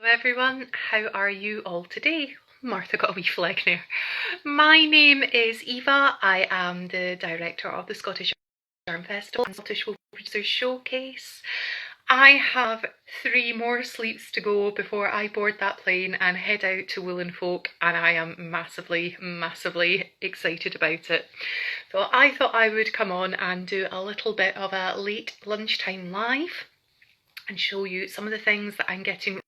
Hello everyone, how are you all today? Martha got a wee flag there. My name is Eva. I am the director of the Scottish Yarn Festival and Scottish Wool Producers Showcase. I have 3 more sleeps to go before I board that plane and head out to Wool Folk, and I am massively excited about it. So I thought I would come on and do a little bit of a late lunchtime live and show you some of the things that I'm getting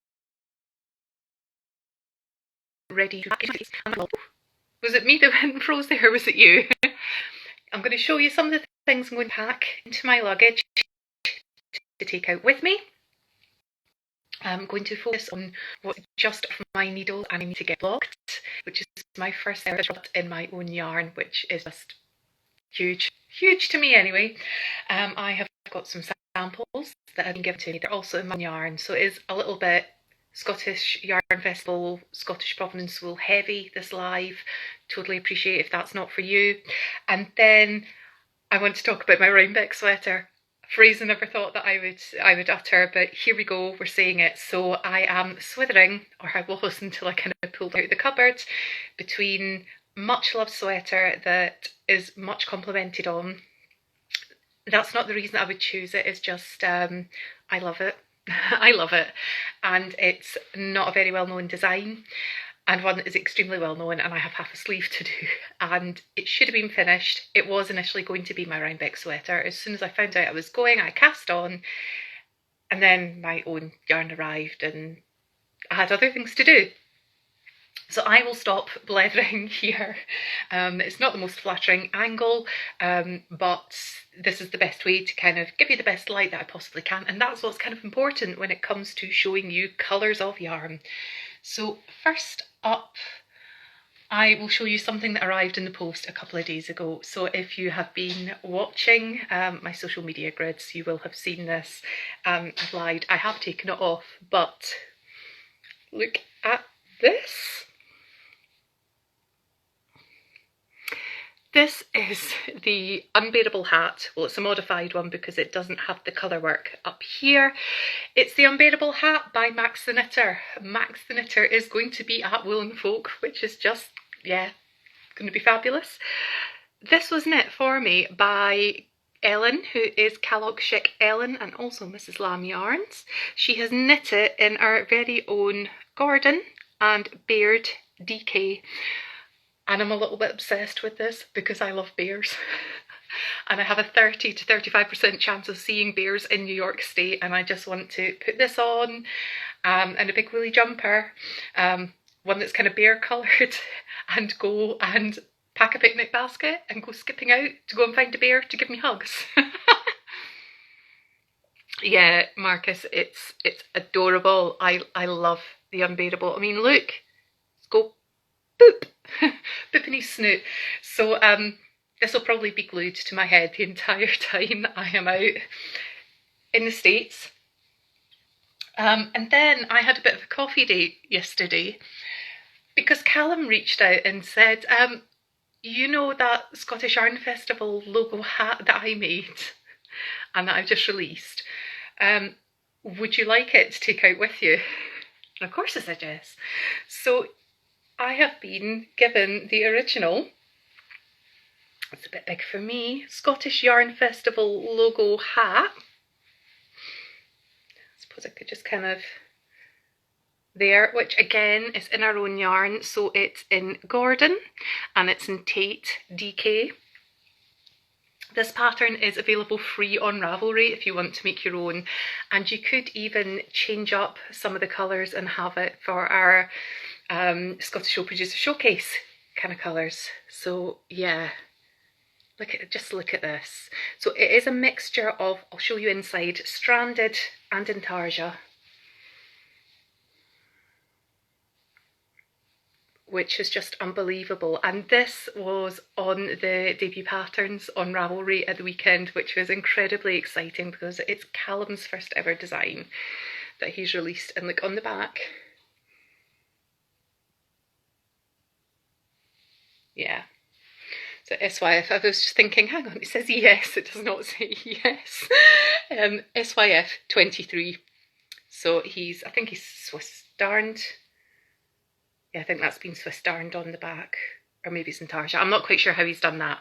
ready. Was it me that went and froze there, or was it you? I'm going to show you some of the things I'm going to pack into my luggage to take out with me. I'm going to focus on what's just for my needle and I need to get blocked, which is my first ever shot in my own yarn, which is just huge to me anyway. I have got some samples that have been given to me. They're also in my yarn, so it is a little bit Scottish Yarn Festival, Scottish Provenance Wool heavy, this live. Totally appreciate if that's not for you. And then I want to talk about my Rhinebeck sweater. A phrase I never thought that I would utter, but here we go, we're saying it. So I am swithering, or I was until I kind of pulled out the cupboard, between much loved sweater that is much complimented on. That's not the reason I would choose it, it's just I love it. I love it, and it's not a very well known design, and one that is extremely well known, and I have half a sleeve to do, and it should have been finished. It was initially going to be my Rhinebeck sweater. As soon as I found out I was going, I cast on, and then my own yarn arrived and I had other things to do. So I will stop blethering here. It's not the most flattering angle, but this is the best way to kind of give you the best light that I possibly can, and that's what's kind of important when it comes to showing you colours of yarn. So first up, I will show you something that arrived in the post a couple of days ago. So if you have been watching my social media grids, you will have seen this. I've lied, I have taken it off, but look at this. This is the Unbearable hat. Well, it's a modified one because it doesn't have the colour work up here. It's the Unbearable hat by Max the Knitter. Max the Knitter is going to be at Wool Folk, which is just, yeah, going to be fabulous. This was knit for me by Ellen, who is Callock Chic Ellen, and also Mrs Lamb Yarns. She has knit it in our very own Gordon and Baird DK. And I'm a little bit obsessed with this because I love bears. And I have a 30 to 35% chance of seeing bears in New York State, and I just want to put this on and a big woolly jumper, one that's kind of bear coloured, and go and pack a picnic basket and go skipping out to go and find a bear to give me hugs. Yeah, Marcus, it's adorable. I love the Unbearable. I mean, look, let's go boop. Boop in his snoot. So this will probably be glued to my head the entire time that I am out in the States. And then I had a bit of a coffee date yesterday because Callum reached out and said, you know that Scottish Yarn Festival logo hat that I made and that I've just released? Would you like it to take out with you? And of course I said yes. So I have been given the original, it's a bit big for me, Scottish Yarn Festival logo hat. I suppose I could just kind of there, which again is in our own yarn, so it's in Gordon and it's in Tate DK. This pattern is available free on Ravelry if you want to make your own, and you could even change up some of the colours and have it for our Scottish Wool Producer Showcase kind of colours. So yeah, just look at this. So it is a mixture of, I'll show you inside, stranded and intarsia, which is just unbelievable. And this was on the debut patterns on Ravelry at the weekend, which was incredibly exciting because it's Callum's first ever design that he's released. And look on the back. Yeah. So SYF, I was just thinking, hang on, it says yes, it does not say yes. SYF 23. So I think he's Swiss darned. Yeah, I think that's been Swiss darned on the back, or maybe it's intarsia. I'm not quite sure how he's done that.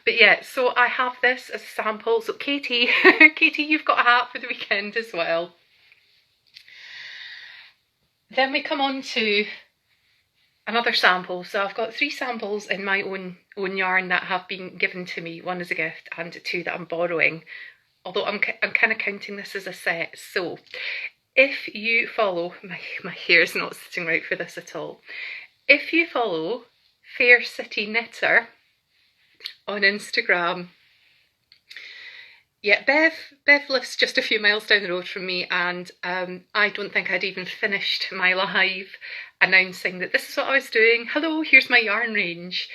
But yeah, so I have this as a sample. So Katie, Katie, you've got a hat for the weekend as well. Then we come on to another sample. So I've got 3 samples in my own yarn that have been given to me. 1 as a gift and 2 that I'm borrowing. Although I'm kind of counting this as a set. So if you follow, my hair's not sitting right for this at all. If you follow Fair City Knitter on Instagram, yeah, Bev lives just a few miles down the road from me, and I don't think I'd even finished my live announcing that this is what I was doing. Hello, here's my yarn range.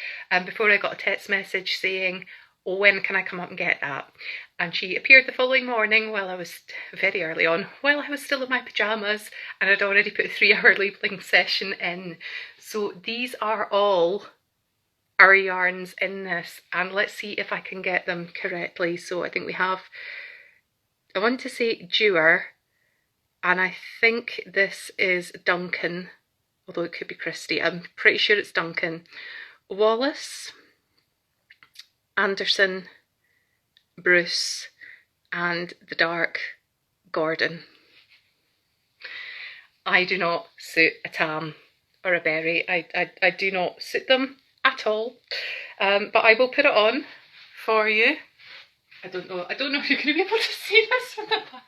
Before I got a text message saying, oh, when can I come up and get that? And she appeared the following morning while I was very early on, while I was still in my pyjamas, and I'd already put a 3-hour labelling session in. So these are all our yarns in this, and let's see if I can get them correctly. So I think we have, I want to say Dewar, and I think this is Duncan, although it could be Christie. I'm pretty sure it's Duncan. Wallace, Anderson, Bruce, and the dark Gordon. I do not suit a tam or a berry. I do not suit them at all. But I will put it on for you. I don't know if you're going to be able to see this from the back.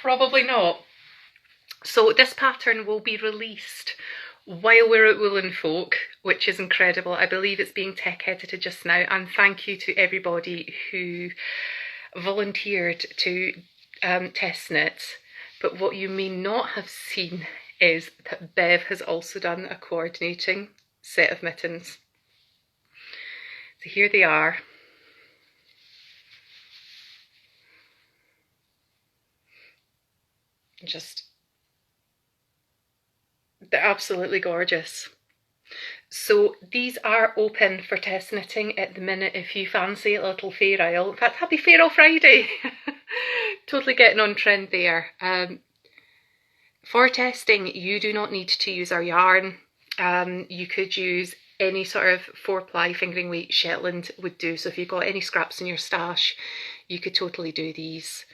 Probably not. So this pattern will be released while we're at Wool Folk, which is incredible. I believe it's being tech edited just now, and thank you to everybody who volunteered to test knit. But what you may not have seen is that Bev has also done a coordinating set of mittens. So here they are. Just, they're absolutely gorgeous. So these are open for test knitting at the minute if you fancy a little Fair Isle. In fact, happy Fair Isle Friday! Totally getting on trend there. For testing, you do not need to use our yarn. You could use any sort of 4-ply fingering weight Shetland would do. So if you've got any scraps in your stash, you could totally do these.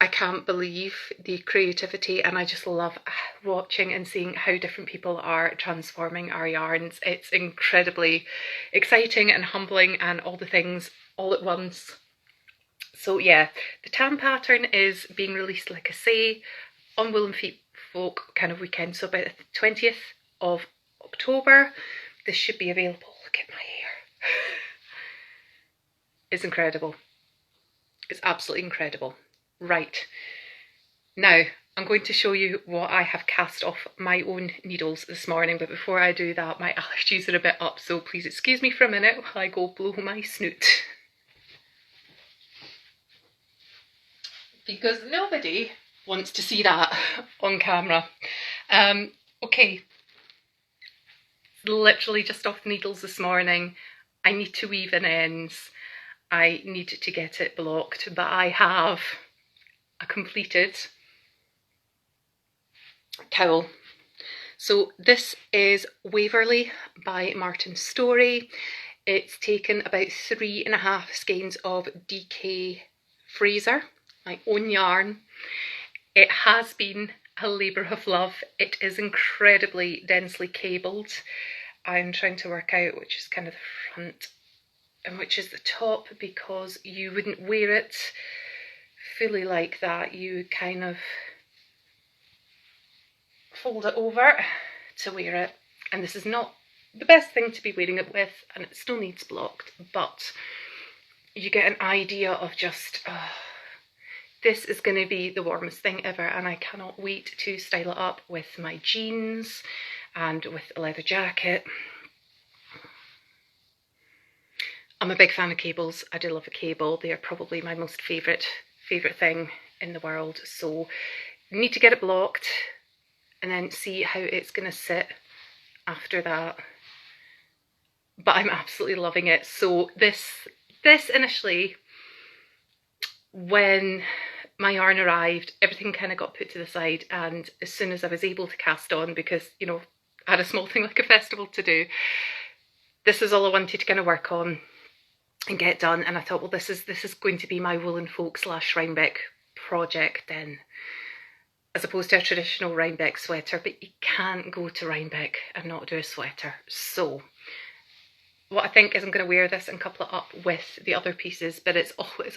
I can't believe the creativity, and I just love watching and seeing how different people are transforming our yarns. It's incredibly exciting and humbling and all the things all at once. So yeah, the tam pattern is being released, like I say, on Wool Folk kind of weekend, so about the 20th of October. This should be available. Look at my hair. It's incredible. It's absolutely incredible. Right, now I'm going to show you what I have cast off my own needles this morning, but before I do that, my allergies are a bit up, so please excuse me for a minute while I go blow my snoot. Because nobody wants to see that on camera. Okay, literally just off the needles this morning. I need to weave in ends. I need to get it blocked, but I have a completed towel. So this is Waverley by Martin Storey. It's taken about 3.5 skeins of DK Fraser, my own yarn. It has been a labour of love. It is incredibly densely cabled. I'm trying to work out which is kind of the front and which is the top, because you wouldn't wear it fully like that. You kind of fold it over to wear it, and this is not the best thing to be wearing it with, and it still needs blocked, but you get an idea of just this is going to be the warmest thing ever, and I cannot wait to style it up with my jeans and with a leather jacket. I'm a big fan of cables. I do love a cable. They are probably my most favourite thing in the world. So need to get it blocked and then see how it's going to sit after that. But I'm absolutely loving it. So this initially, when my yarn arrived, everything kind of got put to the side, and as soon as I was able to cast on, because, you know, I had a small thing like a festival to do, this is all I wanted to kind of work on and get done. And I thought, well, this is going to be my Wool Folk / Rhinebeck project then, as opposed to a traditional Rhinebeck sweater. But you can't go to Rhinebeck and not do a sweater. So what I think is I'm going to wear this and couple it up with the other pieces, but it's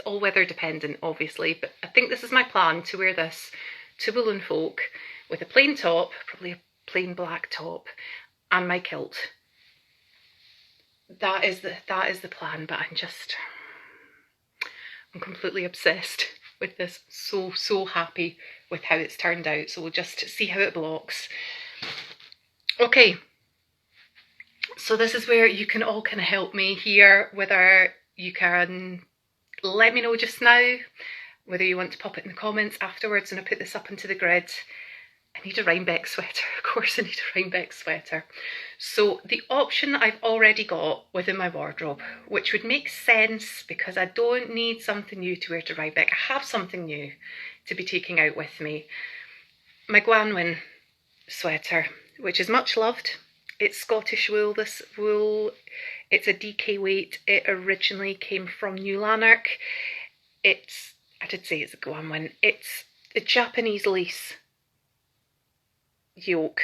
all weather dependent, obviously. But I think this is my plan, to wear this to Wool Folk with a plain top, probably a plain black top, and my kilt. That is the plan. But I'm completely obsessed with this. So happy with how it's turned out. So we'll just see how it blocks. Okay. So this is where you can all kind of help me here, whether you can let me know just now, whether you want to pop it in the comments afterwards and I put this up into the grid. I need a Rhinebeck sweater, of course I need a Rhinebeck sweater. So the option I've already got within my wardrobe, which would make sense because I don't need something new to wear to Rhinebeck. I have something new to be taking out with me. My Gwanwyn sweater, which is much loved. It's Scottish wool. This wool, it's a DK weight. It originally came from New Lanark. I did say it's a Gwanwyn. It's a Japanese lace yoke.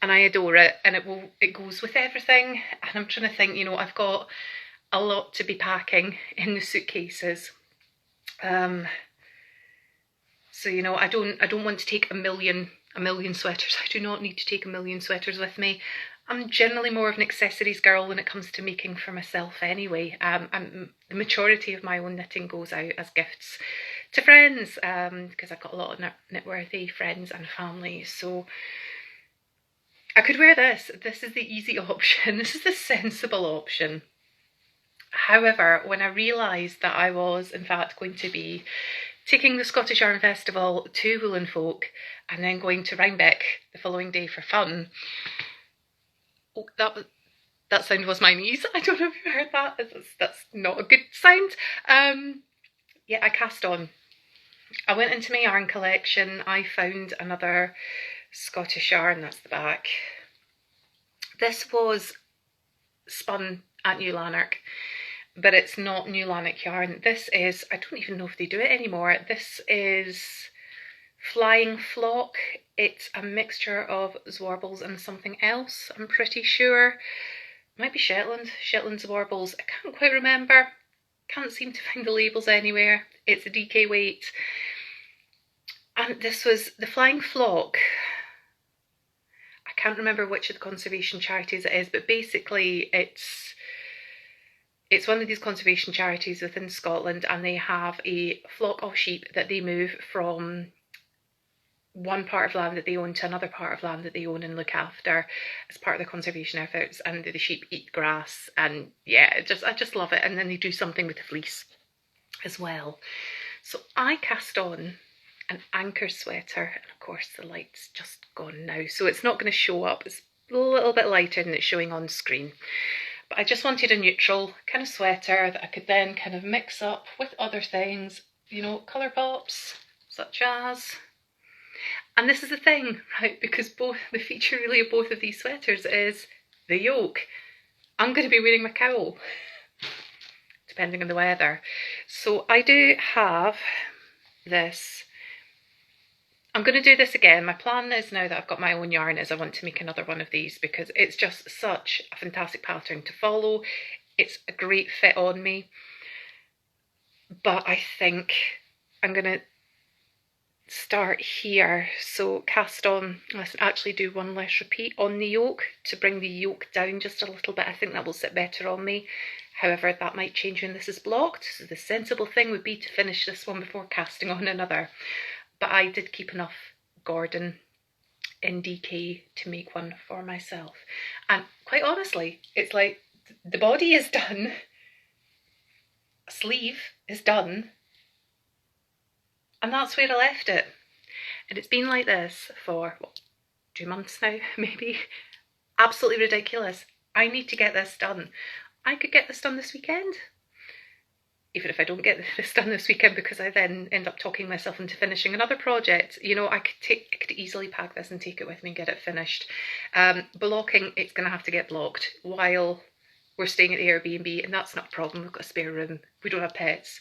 And I adore it. And it goes with everything. And I'm trying to think, you know, I've got a lot to be packing in the suitcases. So, you know, I don't want to take a million sweaters. I do not need to take a million sweaters with me. I'm generally more of an accessories girl when it comes to making for myself anyway. The majority of my own knitting goes out as gifts to friends, because I've got a lot of knitworthy friends and family. So I could wear this. This is the easy option. This is the sensible option. However, when I realised that I was in fact going to be taking the Scottish Yarn Festival to Wool Folk and then going to Rhinebeck the following day for fun. Oh, that sound was my niece. I don't know if you heard that. That's not a good sound. Yeah, I cast on. I went into my yarn collection. I found another Scottish yarn. That's the back. This was spun at New Lanark, but it's not New Lanark yarn. This is, I don't even know if they do it anymore. This is Flying Flock. It's a mixture of Zwarbles and something else, I'm pretty sure. It might be Shetland Zwarbles. I can't quite remember. Can't seem to find the labels anywhere. It's a DK weight. And this was the Flying Flock. I can't remember which of the conservation charities it is, but basically it's one of these conservation charities within Scotland, and they have a flock of sheep that they move from one part of land that they own to another part of land that they own and look after as part of the conservation efforts, and the sheep eat grass, and yeah, I just love it. And then they do something with the fleece as well. So I cast on an anchor sweater, and of course the light's just gone now, so it's not going to show up. It's a little bit lighter than it's showing on screen. But I just wanted a neutral kind of sweater that I could then kind of mix up with other things, you know, colour pops, such as... And this is the thing, right, because the feature really of both of these sweaters is the yoke. I'm going to be wearing my cowl, depending on the weather. So I do have this. I'm going to do this again. My plan is, now that I've got my own yarn, is I want to make another one of these because it's just such a fantastic pattern to follow. It's a great fit on me. But I think I'm going to start here. So cast on, let's actually do one less repeat on the yoke to bring the yoke down just a little bit. I think that will sit better on me. However, that might change when this is blocked. So the sensible thing would be to finish this one before casting on another. But I did keep enough Gordon in DK to make one for myself. And quite honestly, it's like the body is done, a sleeve is done, and that's where I left it. And it's been like this for, what, 2 months now, maybe? Absolutely ridiculous. I need to get this done. I could get this done this weekend. even if I don't get this done this weekend, because I then end up talking myself into finishing another project, you know, I could easily pack this and take it with me and get it finished. Blocking, it's going to have to get blocked while we're staying at the Airbnb, and that's not a problem. We've got a spare room. We don't have pets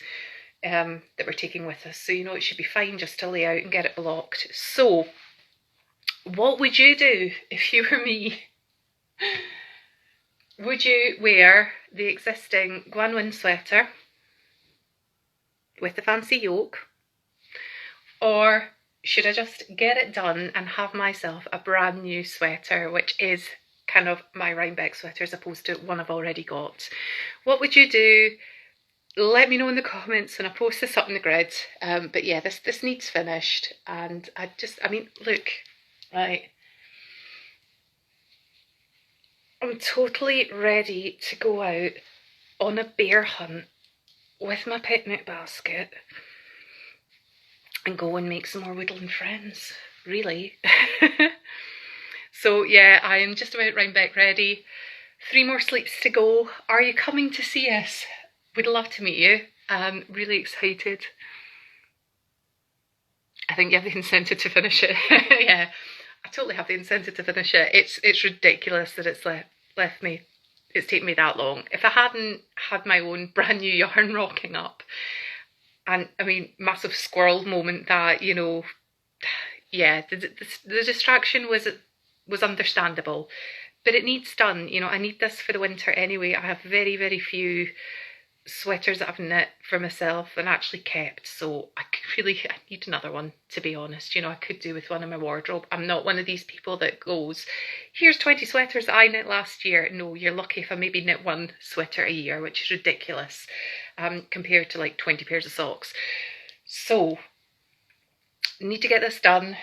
that we're taking with us, so you know it should be fine just to lay out and get it blocked. So what would you do if you were me? Would you wear the existing Gwanwyn sweater with the fancy yoke, or should I just get it done and have myself a brand new sweater, which is kind of my Rhinebeck sweater as opposed to one I've already got? What would you do? Let me know in the comments when I post this up on the grid. But yeah, this needs finished, and I mean, look, right, I'm totally ready to go out on a bear hunt with my picnic basket and go and make some more woodland friends, really. So yeah, I am just about Rhinebeck ready. 3 more sleeps to go. Are you coming to see us? We'd love to meet you. I'm really excited. I think you have the incentive to finish it. Yeah, I totally have the incentive to finish it. It's ridiculous that it's taken me that long. If I hadn't had my own brand new yarn rocking up, and I mean, massive squirrel moment that, you know, yeah, the distraction was understandable, but it needs done. You know, I need this for the winter anyway. I have very, very few sweaters that I've knit for myself and actually kept, so I need another one, to be honest. You know, I could do with one in my wardrobe. I'm not one of these people that goes, here's 20 sweaters that I knit last year. No, you're lucky if I maybe knit 1 sweater a year, which is ridiculous compared to like 20 pairs of socks. So need to get this done.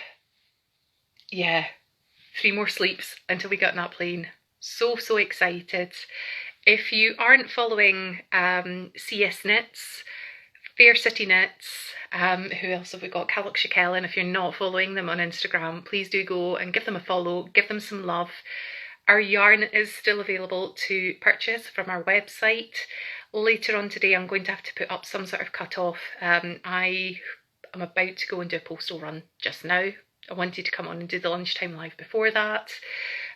Yeah, 3 more sleeps until we get on that plane. So excited. If you aren't following CS Knits, Fair City Knits, who else have we got? Calloch Shakellen. If you're not following them on Instagram, please do go and give them a follow, give them some love. Our yarn is still available to purchase from our website. Later on today, I'm going to have to put up some sort of cut-off. I am about to go and do a postal run just now. I wanted to come on and do the lunchtime live before that.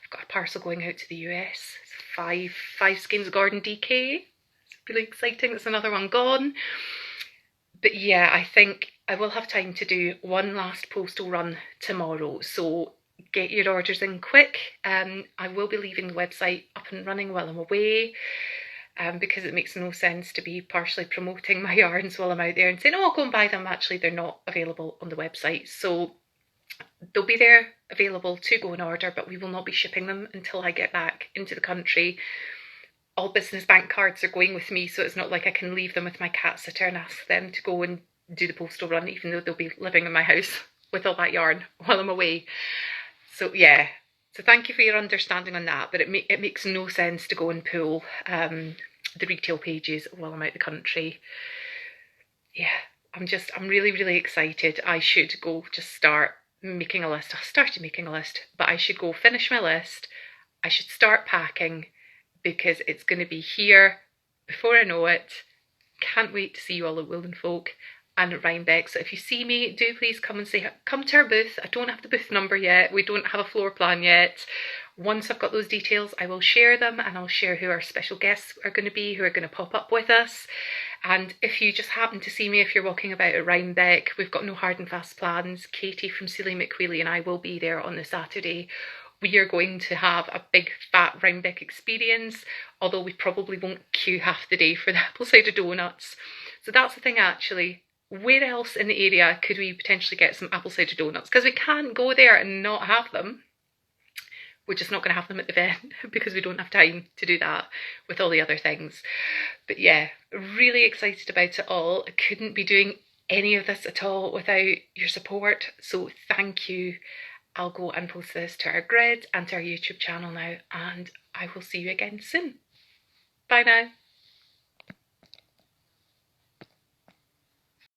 I've got a parcel going out to the US. It's 5 skeins of Gordon DK. It's really exciting. It's another one gone. But yeah, I think I will have time to do one last postal run tomorrow. So get your orders in quick. I will be leaving the website up and running while I'm away, because it makes no sense to be partially promoting my yarns while I'm out there and saying, oh, I'll go and buy them. Actually, they're not available on the website. So they'll be there available to go and order, but we will not be shipping them until I get back into the country. All business bank cards are going with me, so it's not like I can leave them with my cat sitter and ask them to go and do the postal run, even though they'll be living in my house with all that yarn while I'm away. So yeah, so thank you for your understanding on that, but it makes no sense to go and pull the retail pages while I'm out the country. Yeah, I'm really, really excited. I should go just start making a list. I started making a list, but I should go finish my list. I should start packing, because it's going to be here before I know it. Can't wait to see you all at Wool Folk and Rhinebeck. So if you see me, do please come to our booth. I don't have the booth number yet. We don't have a floor plan yet. Once I've got those details, I will share them, and I'll share who our special guests are going to be, who are going to pop up with us. And if you just happen to see me, if you're walking about at Rhinebeck, we've got no hard and fast plans. Katie from Sealy McWheely and I will be there on the Saturday. We are going to have a big fat Rhinebeck experience, although we probably won't queue half the day for the apple cider donuts. So that's the thing, actually. Where else in the area could we potentially get some apple cider donuts? Because we can't go there and not have them. We're just not going to have them at the event because we don't have time to do that with all the other things. But yeah, really excited about it all. I couldn't be doing any of this at all without your support. So thank you. I'll go and post this to our grid and to our YouTube channel now, and I will see you again soon. Bye now.